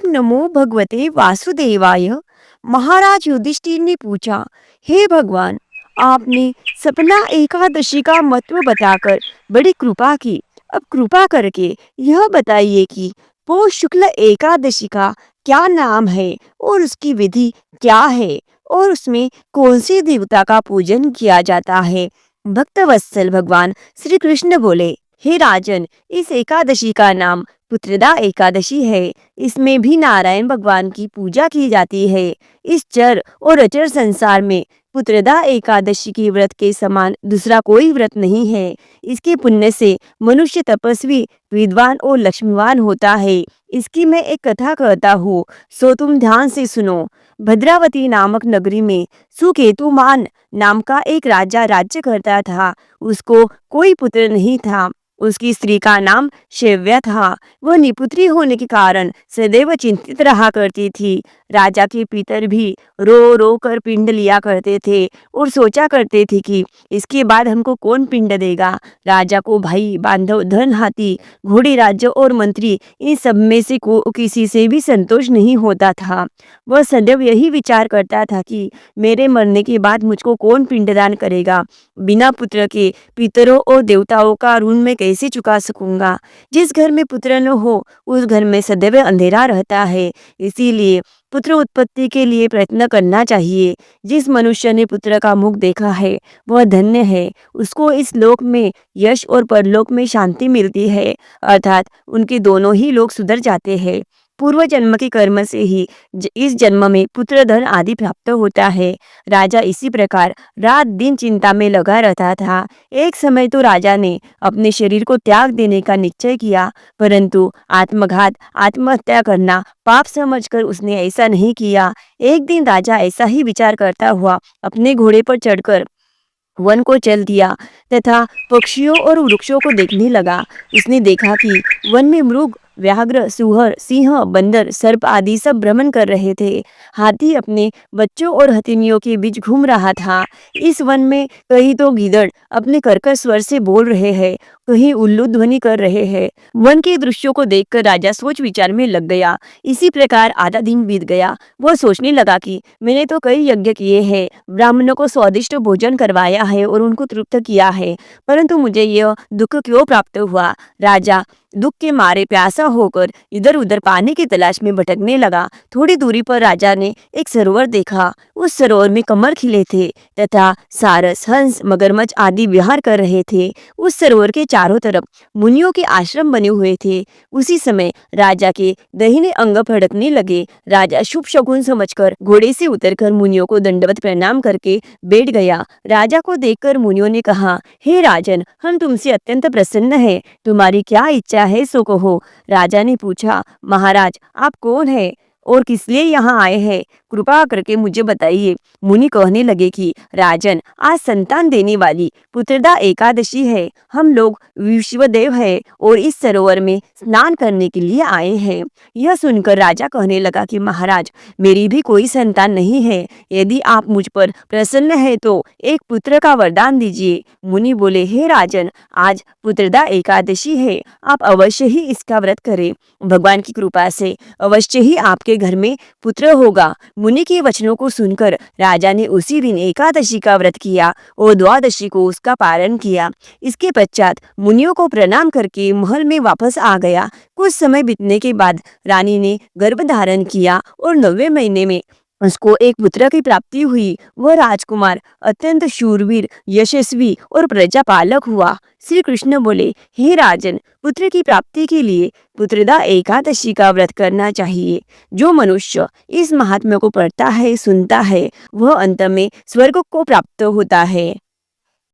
नमो भगवते वासुदेवाय। महाराज युधिष्ठिर ने पूछा, हे भगवान, आपने सपना एकादशी का महत्व बताकर बड़ी कृपा की। अब कृपा करके यह बताइए कि पौष शुक्ल एकादशी का क्या नाम है और उसकी विधि क्या है और उसमें कौन सी देवता का पूजन किया जाता है। भक्तवत्सल भगवान श्री कृष्ण बोले, हे राजन, इस एकादशी का नाम पुत्रदा एकादशी है। इसमें भी नारायण भगवान की पूजा की जाती है। इस चर और अचर संसार में पुत्रदा एकादशी के व्रत के समान दूसरा कोई व्रत नहीं है। इसके पुण्य से मनुष्य तपस्वी, विद्वान और लक्ष्मीवान होता है। इसकी मैं एक कथा कहता हूँ, सो तुम ध्यान से सुनो। भद्रावती नामक नगरी में सुकेतुमान नाम का एक राजा राज्य करता था। उसको कोई पुत्र नहीं था। उसकी स्त्री का नाम शैव्या था। वह निपुत्री होने के कारण सदैव चिंतित रहा करती थी। राजा के पितर भी रो रो कर पिंड लिया करते थे और सोचा करते थे कि इसके बाद हमको कौन पिंड देगा। राजा को भाई, बांधव, धन, हाथी, घोड़े, राज्य और मंत्री, इन सब में से किसी से भी संतोष नहीं होता था। वह सदैव यही विचार करता था कि मेरे मरने के बाद मुझको कौन पिंडदान करेगा। बिना पुत्र के पितरों और देवताओं का ऋण मैं कैसे चुका सकूंगा। जिस घर में पुत्र न हो उस घर में सदैव अंधेरा रहता है। इसीलिए पुत्र उत्पत्ति के लिए प्रयत्न करना चाहिए। जिस मनुष्य ने पुत्र का मुख देखा है वह धन्य है। उसको इस लोक में यश और परलोक में शांति मिलती है, अर्थात उनके दोनों ही लोग सुधर जाते हैं। पूर्व जन्म के कर्म से ही इस जन्म में पुत्र धन आदि प्राप्त होता है। राजा इसी प्रकार रात दिन चिंता में लगा रहता था। एक समय तो राजा ने अपने शरीर को त्याग देने का निश्चय किया, परंतु आत्मघात, आत्महत्या करना पाप समझकर उसने ऐसा नहीं किया। एक दिन राजा ऐसा ही विचार करता हुआ अपने घोड़े पर चढ़कर वन को चल दिया तथा पक्षियों और वृक्षों को देखने लगा। उसने देखा कि वन में मृग, व्याघ्र, सुअर, सिंह, बंदर, सर्प आदि सब भ्रमण कर रहे थे। हाथी अपने बच्चों और हथिनियों के बीच घूम रहा था। इस वन में कहीं तो गीदड़ अपने कर्कश स्वर से बोल रहे हैं, कहीं उल्लू ध्वनि कर रहे हैं। वन के दृश्यों को देखकर राजा सोच विचार में लग गया। इसी प्रकार आधा दिन बीत गया। वह सोचने लगा कि मैंने तो कई यज्ञ किए हैं, ब्राह्मणों को स्वादिष्ट भोजन करवाया है और उनको तृप्त किया है, परंतु मुझे यह दुख क्यों प्राप्त हुआ। राजा दुख के मारे प्यासा होकर इधर उधर पानी की तलाश में भटकने लगा। थोड़ी दूरी पर राजा ने एक सरोवर देखा। उस सरोवर में कमल खिले थे तथा सारस, हंस, मगरमच्छ आदि विहार कर रहे थे। उस सरोवर के चारों तरफ मुनियों के आश्रम बने हुए थे। उसी समय राजा के दाहिने अंग फड़कने लगे। राजा शुभ शकुन समझकर घोड़े से उतरकर मुनियों को दंडवत प्रणाम करके बैठ गया। राजा को देखकर मुनियों ने कहा, हे राजन, हम तुमसे अत्यंत प्रसन्न हैं। तुम्हारी क्या इच्छा है सो कहो। राजा ने पूछा, महाराज, आप कौन है और किस लिए यहाँ आए हैं, कृपा करके मुझे बताइए। मुनि कहने लगे कि राजन, आज संतान देने वाली पुत्रदा एकादशी है। हम लोग विश्वदेव है और इस सरोवर में स्नान करने के लिए आए हैं। यह सुनकर राजा कहने लगा कि महाराज, मेरी भी कोई संतान नहीं है। यदि आप मुझ पर प्रसन्न है तो एक पुत्र का वरदान दीजिए। मुनि बोले, हे राजन, आज पुत्रदा एकादशी है, आप अवश्य ही इसका व्रत करें। भगवान की कृपा से अवश्य ही आपके घर में पुत्र होगा। मुनि के वचनों को सुनकर राजा ने उसी दिन एकादशी का व्रत किया और द्वादशी को उसका पारण किया। इसके पश्चात मुनियों को प्रणाम करके महल में वापस आ गया। कुछ समय बीतने के बाद रानी ने गर्भ धारण किया और 9वें महीने में उसको एक पुत्र की प्राप्ति हुई। वह राजकुमार अत्यंत शूरवीर, यशस्वी और प्रजापालक हुआ। श्री कृष्ण बोले, हे राजन, पुत्र की प्राप्ति के लिए पुत्रदा एकादशी का व्रत करना चाहिए। जो मनुष्य इस महात्म्य को पढ़ता है, सुनता है, वह अंत में स्वर्ग को प्राप्त होता है।